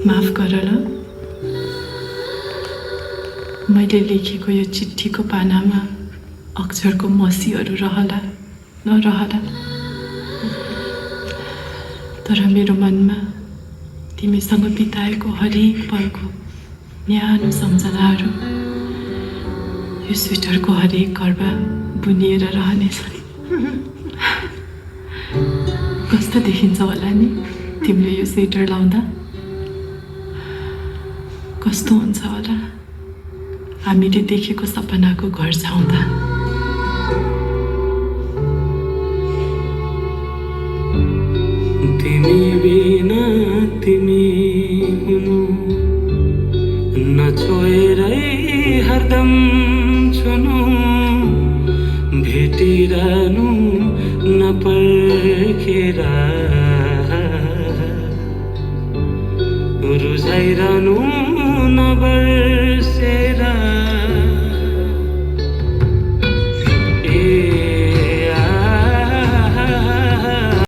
माफ गर ल, मैले लेखेको यो चिठीको पानामा अक्षरको मसीहरू रहला नरहला, तर मेरो मनमा तिमीसँग बिताएको हरेक पलको न्यानो सम्झनाहरू यो स्वेटरको हरेक कर्बा बुनिएर रहनेछन्। कस्तो देखिन्छ होला नि तिमीले यो स्वेटर लाउँदा? कस्तो हुन्छ होला हामीले देखेको सपनाको घर छाउँदा? तिमी बिना तिमी हुनु नछोएरै हरदम छुनु, भेटिरहनु नपर्खेर रुझाइरहनु